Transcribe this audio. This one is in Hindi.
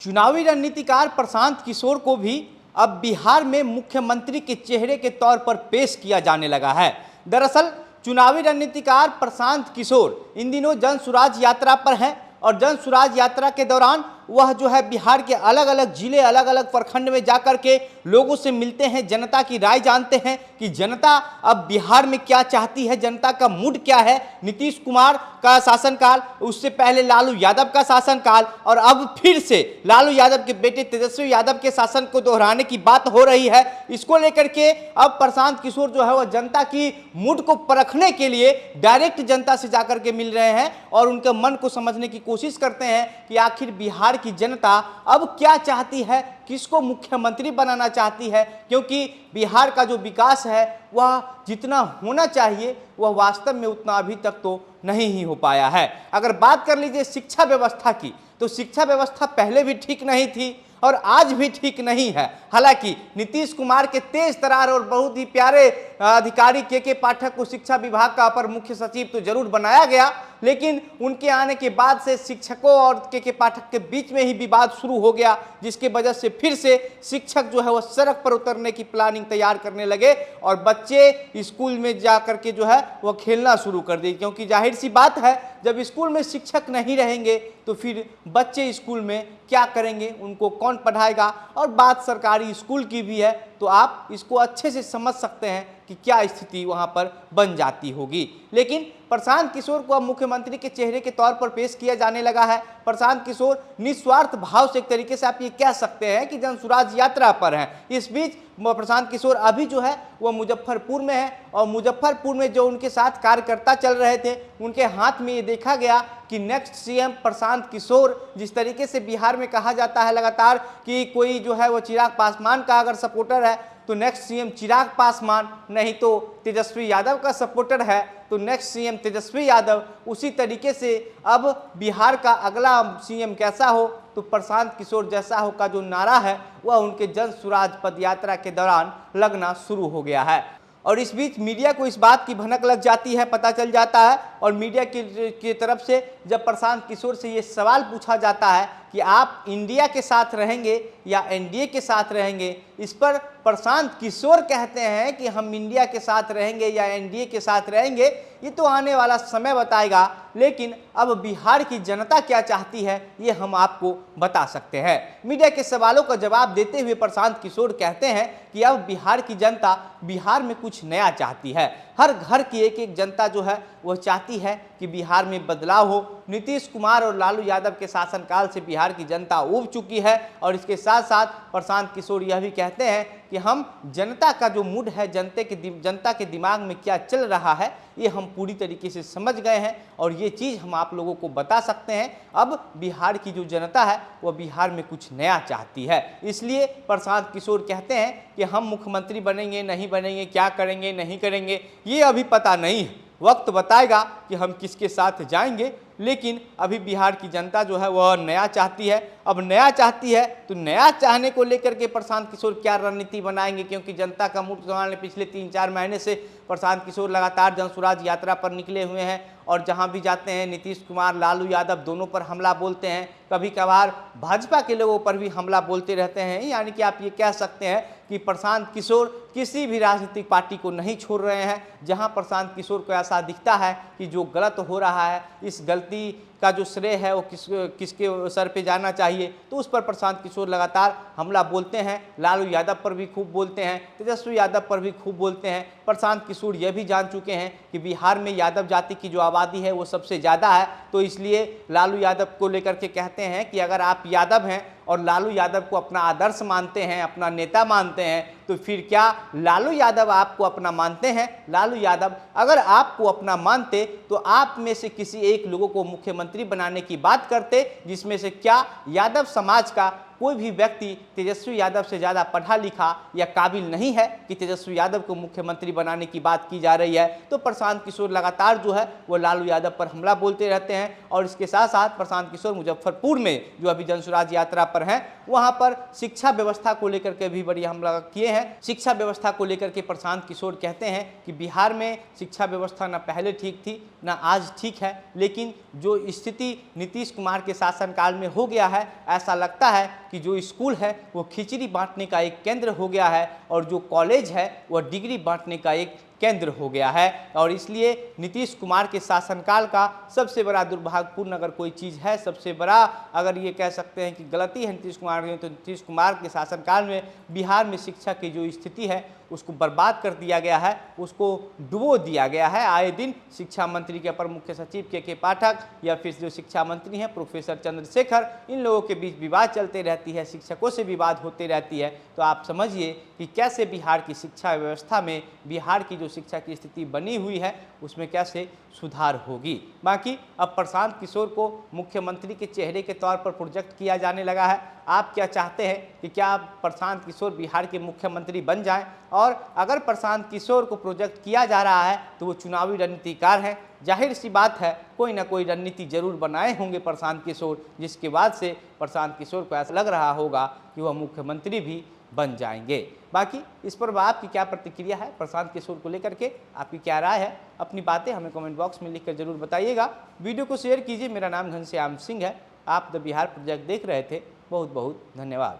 चुनावी रणनीतिकार प्रशांत किशोर को भी अब बिहार में मुख्यमंत्री के चेहरे के तौर पर पेश किया जाने लगा है। दरअसल चुनावी रणनीतिकार प्रशांत किशोर इन दिनों जन सुराज यात्रा पर हैं और जन सुराज यात्रा के दौरान वह जो है बिहार के अलग अलग जिले, अलग अलग प्रखंड में जाकर के लोगों से मिलते हैं, जनता की राय जानते हैं कि जनता अब बिहार में क्या चाहती है, जनता का मूड क्या है। नीतीश कुमार का शासनकाल, उससे पहले लालू यादव का शासनकाल और अब फिर से लालू यादव के बेटे तेजस्वी यादव के शासन को दोहराने की बात हो रही है। इसको लेकर के अब प्रशांत किशोर जो है वह जनता की मूड को परखने के लिए डायरेक्ट जनता से जाकर के मिल रहे हैं और उनके मन को समझने की कोशिश करते हैं कि आखिर बिहार की जनता अब क्या चाहती है, किसको मुख्यमंत्री बनाना चाहती है। क्योंकि बिहार का जो विकास है वह जितना होना चाहिए वह वास्तव में उतना अभी तक तो नहीं ही हो पाया है। अगर बात कर लीजिए शिक्षा व्यवस्था की, तो शिक्षा व्यवस्था पहले भी ठीक नहीं थी और आज भी ठीक नहीं है। हालांकि नीतीश कुमार के तेज तरार और बहुत ही प्यारे अधिकारी के पाठक को शिक्षा विभाग का अपर मुख्य सचिव तो जरूर बनाया गया, लेकिन उनके आने के बाद से शिक्षकों और के पाठक के बीच में ही विवाद शुरू हो गया, जिसके वजह से फिर से शिक्षक जो है वह सड़क पर उतरने की प्लानिंग तैयार करने लगे और बच्चे स्कूल में जा करके जो है वह खेलना शुरू कर दिए। क्योंकि जाहिर सी बात है, जब स्कूल में शिक्षक नहीं रहेंगे तो फिर बच्चे स्कूल में क्या करेंगे, उनको कौन पढ़ाएगा। और बात सरकारी स्कूल की भी है तो आप इसको अच्छे से समझ सकते हैं कि क्या स्थिति वहां पर बन जाती होगी। लेकिन प्रशांत किशोर को अब मुख्यमंत्री के चेहरे के तौर पर पेश किया जाने लगा है। प्रशांत किशोर निस्वार्थ भाव से एक तरीके से आप ये कह सकते हैं कि जनसुराज यात्रा पर हैं। इस बीच प्रशांत किशोर अभी जो है वह मुजफ्फरपुर में है और मुजफ्फरपुर में जो उनके साथ कार्यकर्ता चल रहे थे उनके हाथ में ये देखा गया कि नेक्स्ट सीएम प्रशांत किशोर। जिस तरीके से बिहार में कहा जाता है लगातार कि कोई जो है वो चिराग पासवान का अगर सपोर्टर है तो नेक्स्ट सीएम चिराग पासवान, नहीं तो तेजस्वी यादव का सपोर्टर है तो नेक्स्ट सीएम तेजस्वी यादव। उसी तरीके से अब बिहार का अगला सीएम कैसा हो तो प्रशांत किशोर जैसा हो का जो नारा है वह उनके जन सुराज पद यात्रा के दौरान लगना शुरू हो गया है। और इस बीच मीडिया को इस बात की भनक लग जाती है, पता चल जाता है और मीडिया की तरफ से जब प्रशांत किशोर से ये सवाल पूछा जाता है कि आप इंडिया के साथ रहेंगे या एनडीए के साथ रहेंगे, इस पर प्रशांत किशोर कहते हैं कि हम इंडिया के साथ रहेंगे या एनडीए के साथ रहेंगे ये तो आने वाला समय बताएगा, लेकिन अब बिहार की जनता क्या चाहती है ये हम आपको बता सकते हैं। मीडिया के सवालों का जवाब देते हुए प्रशांत किशोर कहते हैं कि अब बिहार की जनता बिहार में कुछ नया चाहती है। हर घर की एक एक जनता जो है वह चाहती है कि बिहार में बदलाव हो। नीतीश कुमार और लालू यादव के शासनकाल से बिहार की जनता ऊब चुकी है और इसके साथ साथ प्रशांत किशोर यह भी कहते हैं कि हम जनता का जो मूड है, जनता के दिमाग में क्या चल रहा है ये हम पूरी तरीके से समझ गए हैं और ये चीज़ हम आप लोगों को बता सकते हैं। अब बिहार की जो जनता है वह बिहार में कुछ नया चाहती है, इसलिए प्रशांत किशोर कहते हैं कि हम मुख्यमंत्री बनेंगे नहीं बनेंगे, क्या करेंगे नहीं करेंगे ये अभी पता नहीं है, वक्त बताएगा कि हम किसके साथ जाएंगे। लेकिन अभी बिहार की जनता जो है वह नया चाहती है। अब नया चाहती है तो नया चाहने को लेकर के प्रशांत किशोर क्या रणनीति बनाएंगे, क्योंकि जनता का मूड संभालने पिछले 3-4 महीने से प्रशांत किशोर लगातार जनसुराज यात्रा पर निकले हुए हैं और जहां भी जाते हैं नीतीश कुमार, लालू यादव दोनों पर हमला बोलते हैं, कभी कभार भाजपा के लोगों पर भी हमला बोलते रहते हैं। यानी कि आप ये कह सकते हैं कि प्रशांत किशोर किसी भी राजनीतिक पार्टी को नहीं छोड़ रहे हैं। जहां प्रशांत किशोर को ऐसा दिखता है कि जो गलत हो रहा है, इस गलती का जो श्रेय है वो किसके सर पे जाना चाहिए, तो उस पर प्रशांत किशोर लगातार हमला बोलते हैं। लालू यादव पर भी खूब बोलते हैं, तेजस्वी यादव पर भी खूब बोलते हैं। प्रशांत किशोर यह भी जान चुके हैं कि बिहार में यादव जाति की जो आबादी है वो सबसे ज़्यादा है, तो इसलिए लालू यादव को लेकर के कहते हैं कि अगर आप यादव हैं और लालू यादव को अपना आदर्श मानते हैं, अपना नेता मानते हैं, तो फिर क्या लालू यादव आपको अपना मानते हैं? लालू यादव अगर आपको अपना मानते तो आप में से किसी एक लोगों को मुख्यमंत्री बनाने की बात करते, जिसमें से क्या यादव समाज का कोई भी व्यक्ति तेजस्वी यादव से ज़्यादा पढ़ा लिखा या काबिल नहीं है कि तेजस्वी यादव को मुख्यमंत्री बनाने की बात की जा रही है। तो प्रशांत किशोर लगातार जो है वो लालू यादव पर हमला बोलते रहते हैं। और इसके साथ साथ प्रशांत किशोर मुजफ्फरपुर में जो अभी जनसुराज यात्रा पर हैं वहाँ पर शिक्षा व्यवस्था को लेकर के भी बड़ी हमला किए हैं हैं। शिक्षा व्यवस्था को लेकर के प्रशांत किशोर कहते हैं कि बिहार में शिक्षा व्यवस्था ना पहले ठीक थी ना आज ठीक है, लेकिन जो स्थिति नीतीश कुमार के शासनकाल में हो गया है, ऐसा लगता है कि जो स्कूल है वो खिचड़ी बांटने का एक केंद्र हो गया है और जो कॉलेज है वह डिग्री बांटने का एक केंद्र हो गया है। और इसलिए नीतीश कुमार के शासनकाल का सबसे बड़ा दुर्भाग्यपूर्ण अगर कोई चीज़ है, सबसे बड़ा अगर ये कह सकते हैं कि गलती है नीतीश कुमार की, तो नीतीश कुमार के शासनकाल में बिहार में शिक्षा की जो स्थिति है उसको बर्बाद कर दिया गया है, उसको डुबो दिया गया है। आए दिन शिक्षा मंत्री के अपर मुख्य सचिव के पाठक या फिर जो शिक्षा मंत्री हैं प्रोफेसर चंद्रशेखर, इन लोगों के बीच विवाद चलते रहती है, शिक्षकों से विवाद होते रहती है। तो आप समझिए कि कैसे बिहार की शिक्षा व्यवस्था में बिहार की जो शिक्षा की स्थिति बनी हुई है उसमें कैसे सुधार होगी। बाकी अब प्रशांत किशोर को मुख्यमंत्री के चेहरे के तौर पर प्रोजेक्ट किया जाने लगा है। आप क्या चाहते हैं कि क्या प्रशांत किशोर बिहार के मुख्यमंत्री बन जाएं? और अगर प्रशांत किशोर को प्रोजेक्ट किया जा रहा है तो वो चुनावी रणनीतिकार हैं, जाहिर सी बात है कोई ना कोई रणनीति जरूर बनाए होंगे प्रशांत किशोर, जिसके बाद से प्रशांत किशोर को ऐसा लग रहा होगा कि वह मुख्यमंत्री भी बन जाएंगे। बाकी इस पर आपकी क्या प्रतिक्रिया है प्रशांत किशोर को लेकर के, आपकी क्या राय है? अपनी बातें हमें कमेंट बॉक्स में लिखकर जरूर बताइएगा। वीडियो को शेयर कीजिए। मेरा नाम घनश्याम सिंह है। आप द बिहार प्रोजेक्ट देख रहे थे। बहुत बहुत धन्यवाद।